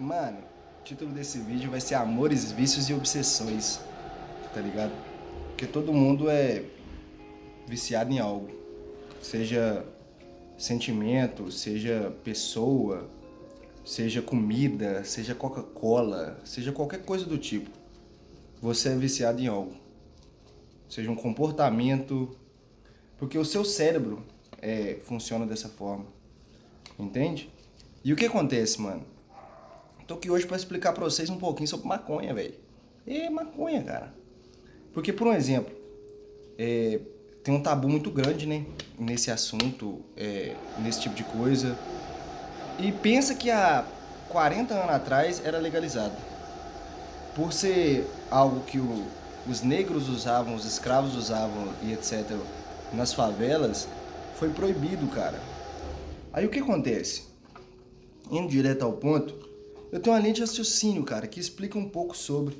Mano, o título desse vídeo vai ser Amores, Vícios e Obsessões, tá ligado? Porque todo mundo é viciado em algo. Seja sentimento, seja pessoa, seja comida, seja Coca-Cola, seja qualquer coisa do tipo. Você é viciado em algo. Seja um comportamento, porque o seu cérebro funciona dessa forma, entende? E o que acontece, mano? Tô aqui hoje pra explicar pra vocês um pouquinho sobre maconha, velho. É maconha, cara. Porque, por um exemplo, tem um tabu muito grande, né? Nesse assunto, nesse tipo de coisa. E pensa que há 40 anos atrás era legalizado. Por ser algo que os negros usavam, os escravos usavam e etc. nas favelas, foi proibido, cara. Aí o que acontece? Indo direto ao ponto, eu tenho uma linha de raciocínio, cara, que explica um pouco sobre.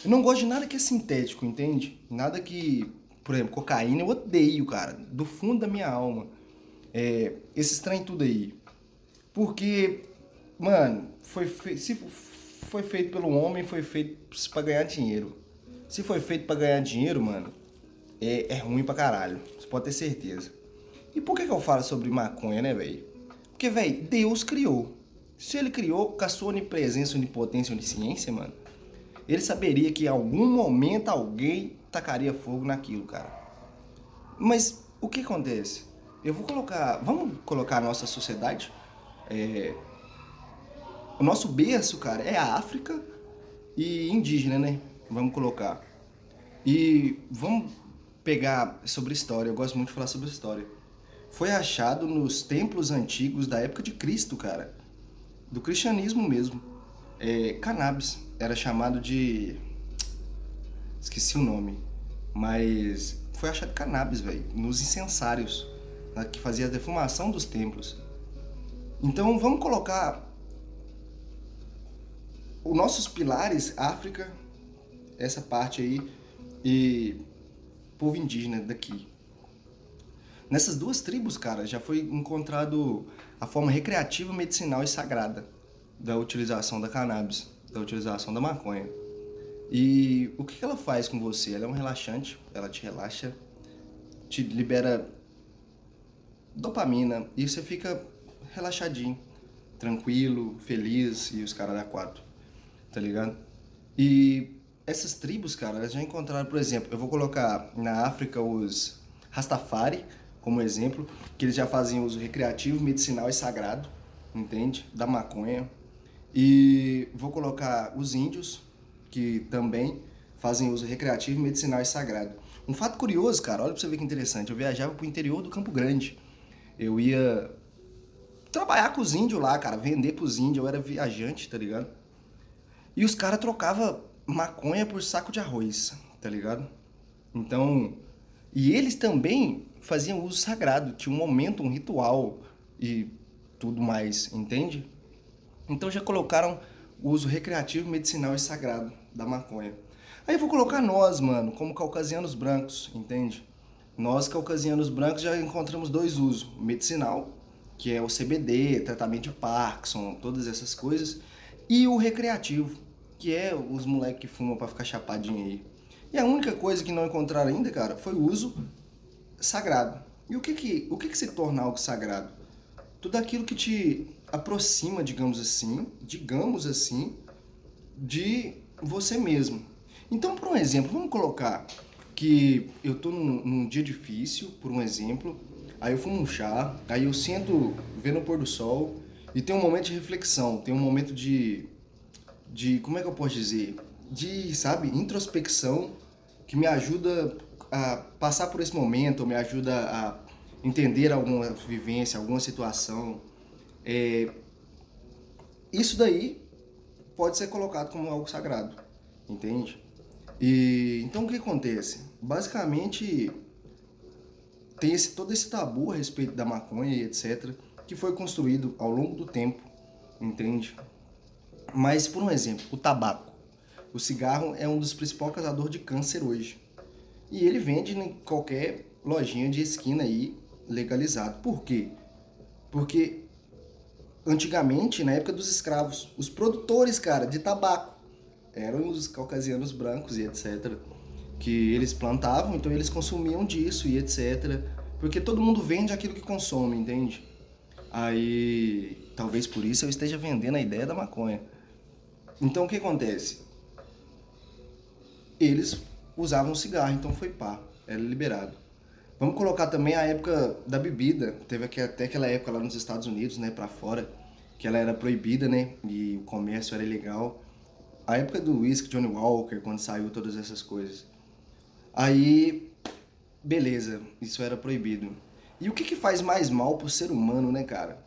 Eu não gosto de nada que é sintético, entende? Nada que, por exemplo, cocaína eu odeio, cara, do fundo da minha alma. Esses trem tudo aí. Porque, mano, se foi feito pelo homem, foi feito pra ganhar dinheiro. Se foi feito pra ganhar dinheiro, mano, é ruim pra caralho. Você pode ter certeza. E por que eu falo sobre maconha, né, velho? Porque, velho, Deus criou. Se ele criou com a sua onipresença, onipotência, onisciência, mano, ele saberia que em algum momento alguém tacaria fogo naquilo, cara. Mas o que acontece? Vamos colocar a nossa sociedade. O nosso berço, cara, é a África e indígena, né? Vamos colocar. E vamos pegar sobre história. Eu gosto muito de falar sobre história. Foi achado nos templos antigos da época de Cristo, cara. Do cristianismo mesmo. Cannabis. Era chamado de. Esqueci o nome. Mas foi achado cannabis, velho. Nos incensários. Que fazia a defumação dos templos. Então vamos colocar os nossos pilares, África, essa parte aí, e povo indígena daqui. Nessas duas tribos, cara, já foi encontrado a forma recreativa, medicinal e sagrada da utilização da cannabis, da utilização da maconha. E o que ela faz com você? Ela é um relaxante, ela te relaxa, te libera dopamina e você fica relaxadinho, tranquilo, feliz e os caras da quatro, tá ligado? E essas tribos, cara, elas já encontraram, por exemplo, eu vou colocar na África os Rastafari como exemplo, que eles já faziam uso recreativo, medicinal e sagrado, entende? Da maconha. E vou colocar os índios, que também fazem uso recreativo, medicinal e sagrado. Um fato curioso, cara, olha pra você ver que interessante. Eu viajava pro interior do Campo Grande. Eu ia trabalhar com os índios lá, cara, vender pros índios. Eu era viajante, tá ligado? E os caras trocavam maconha por saco de arroz, tá ligado? Então, e eles também faziam uso sagrado, tinha um momento, um ritual e tudo mais, entende? Então já colocaram o uso recreativo, medicinal e sagrado da maconha. Aí eu vou colocar nós, mano, como caucasianos brancos, entende? Nós, caucasianos brancos, já encontramos dois usos: medicinal, que é o CBD, tratamento de Parkinson, todas essas coisas, e o recreativo, que é os moleques que fumam pra ficar chapadinho aí. E a única coisa que não encontraram ainda, cara, foi o uso sagrado. E o que se torna algo sagrado? Tudo aquilo que te aproxima, digamos assim, de você mesmo. Então, por um exemplo, vamos colocar que eu tô num dia difícil, por um exemplo, aí eu fumo um chá, aí eu sinto vendo o pôr do sol e tem um momento de reflexão, tem um momento como é que eu posso dizer? De, sabe, introspecção que me ajuda a passar por esse momento, me ajuda a entender alguma vivência, alguma situação. É, Isso daí pode ser colocado como algo sagrado, entende? E então o que acontece? Basicamente tem todo esse tabu a respeito da maconha e etc, que foi construído ao longo do tempo, entende? Mas por um exemplo, o tabaco. O cigarro é um dos principais causadores de câncer hoje. E ele vende em qualquer lojinha de esquina aí legalizado. Por quê? Porque antigamente, na época dos escravos, os produtores, cara, de tabaco eram os caucasianos brancos e etc. Que eles plantavam, então eles consumiam disso e etc. Porque todo mundo vende aquilo que consome, entende? Aí, talvez por isso eu esteja vendendo a ideia da maconha. Então o que acontece? Eles usavam cigarro, então foi pá, era liberado. Vamos colocar também a época da bebida. Teve até aquela época lá nos Estados Unidos, né, pra fora, que ela era proibida, né, e o comércio era ilegal. A época do whisky, Johnny Walker, quando saiu todas essas coisas. Aí, beleza, isso era proibido. E o que que faz mais mal pro ser humano, né, cara?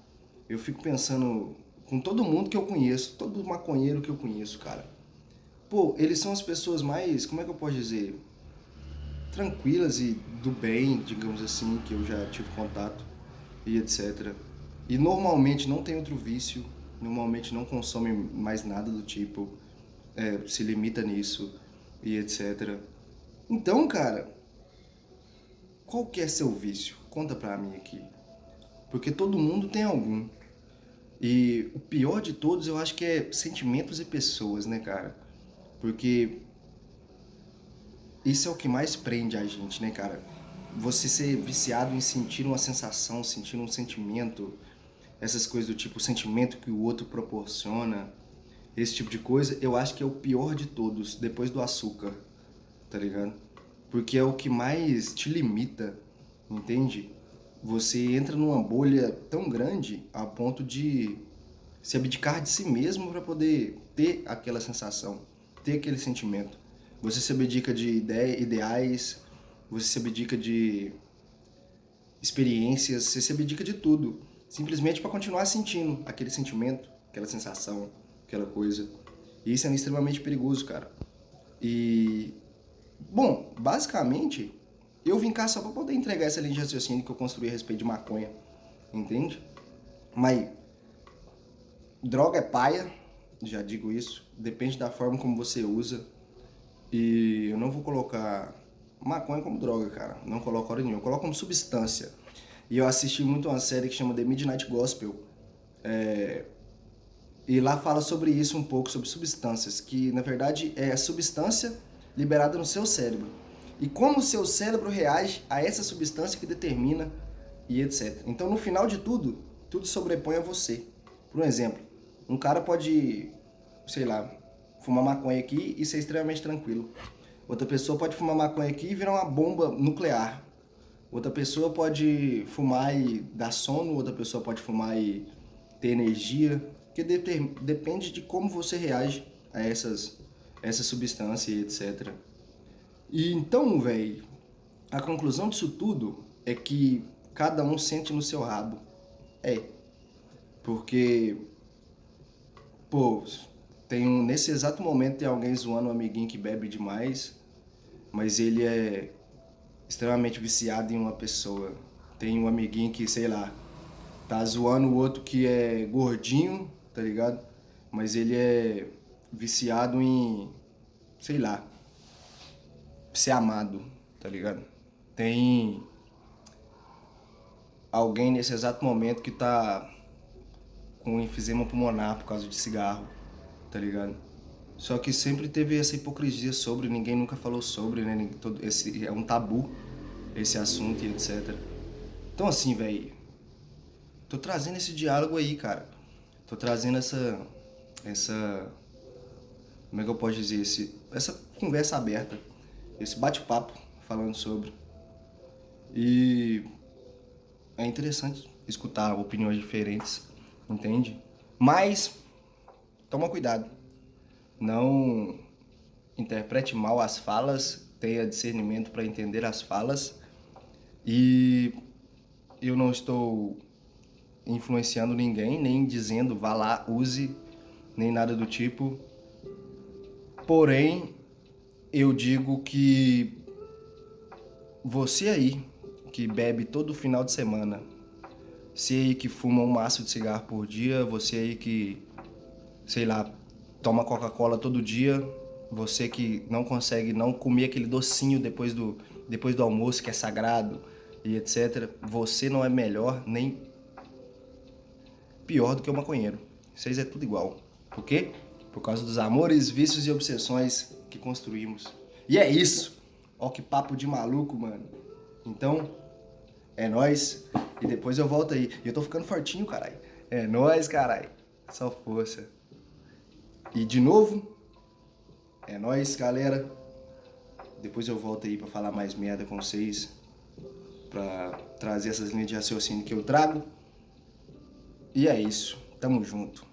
Eu fico pensando com todo mundo que eu conheço, todo maconheiro que eu conheço, cara. Pô, eles são as pessoas mais, como é que eu posso dizer? Tranquilas e do bem, digamos assim, que eu já tive contato e etc. E normalmente não tem outro vício, normalmente não consome mais nada do tipo, se limita nisso e etc. Então, cara, qual que é seu vício? Conta pra mim aqui. Porque todo mundo tem algum. E o pior de todos eu acho que é sentimentos e pessoas, né, cara? Porque isso é o que mais prende a gente, né, cara? Você ser viciado em sentir uma sensação, sentir um sentimento, essas coisas do tipo, o sentimento que o outro proporciona, esse tipo de coisa, eu acho que é o pior de todos, depois do açúcar, tá ligado? Porque é o que mais te limita, entende? Você entra numa bolha tão grande a ponto de se abdicar de si mesmo para poder ter aquela sensação, ter aquele sentimento. Você se abdica de ideais, você se abdica de experiências, você se abdica de tudo, simplesmente para continuar sentindo aquele sentimento, aquela sensação, aquela coisa. E isso é extremamente perigoso, cara. E, bom, basicamente, eu vim cá só para poder entregar essa linha de raciocínio que eu construí a respeito de maconha, entende? Mas droga é paia, já digo isso, depende da forma como você usa. E eu não vou colocar maconha como droga, cara. Não coloco hora nenhuma. Eu coloco como substância. E eu assisti muito uma série que chama The Midnight Gospel. E lá fala sobre isso um pouco, sobre substâncias. Que na verdade é a substância liberada no seu cérebro. E como o seu cérebro reage a essa substância que determina e etc. Então no final de tudo, tudo sobrepõe a você. Por um exemplo, um cara pode, sei lá, fumar maconha aqui e ser extremamente tranquilo. Outra pessoa pode fumar maconha aqui e virar uma bomba nuclear. Outra pessoa pode fumar e dar sono, outra pessoa pode fumar e ter energia, porque depende de como você reage a essas substâncias e etc. E então, velho, a conclusão disso tudo é que cada um sente no seu rabo. É, porque, pô, nesse exato momento tem alguém zoando um amiguinho que bebe demais, mas ele é extremamente viciado em uma pessoa. Tem um amiguinho que, sei lá, tá zoando o outro que é gordinho, tá ligado? Mas ele é viciado em, sei lá, ser amado, tá ligado? Tem alguém nesse exato momento que tá com enfisema pulmonar por causa de cigarro, tá ligado? Só que sempre teve essa hipocrisia sobre, ninguém nunca falou sobre, né? Esse é um tabu, esse assunto e etc. Então assim, velho, tô trazendo esse diálogo aí, cara. Tô trazendo essa, como é que eu posso dizer, essa conversa aberta, esse bate-papo falando sobre. E é interessante escutar opiniões diferentes, entende? Mas toma cuidado, não interprete mal as falas, tenha discernimento para entender as falas. E eu não estou influenciando ninguém, nem dizendo vá lá, use, nem nada do tipo. Porém, eu digo que você aí que bebe todo final de semana, você aí que fuma um maço de cigarro por dia, você aí que, sei lá, toma Coca-Cola todo dia, você que não consegue não comer aquele docinho depois do almoço que é sagrado e etc. Você não é melhor pior do que o maconheiro. Vocês é tudo igual. Por quê? Por causa dos amores, vícios e obsessões que construímos. E é isso. Ó que papo de maluco, mano. Então, é nóis. E depois eu volto aí. E eu tô ficando fortinho, caralho. É nóis, caralho. Só força. E de novo, é nóis, galera. Depois eu volto aí pra falar mais merda com vocês. Pra trazer essas linhas de raciocínio que eu trago. E é isso. Tamo junto.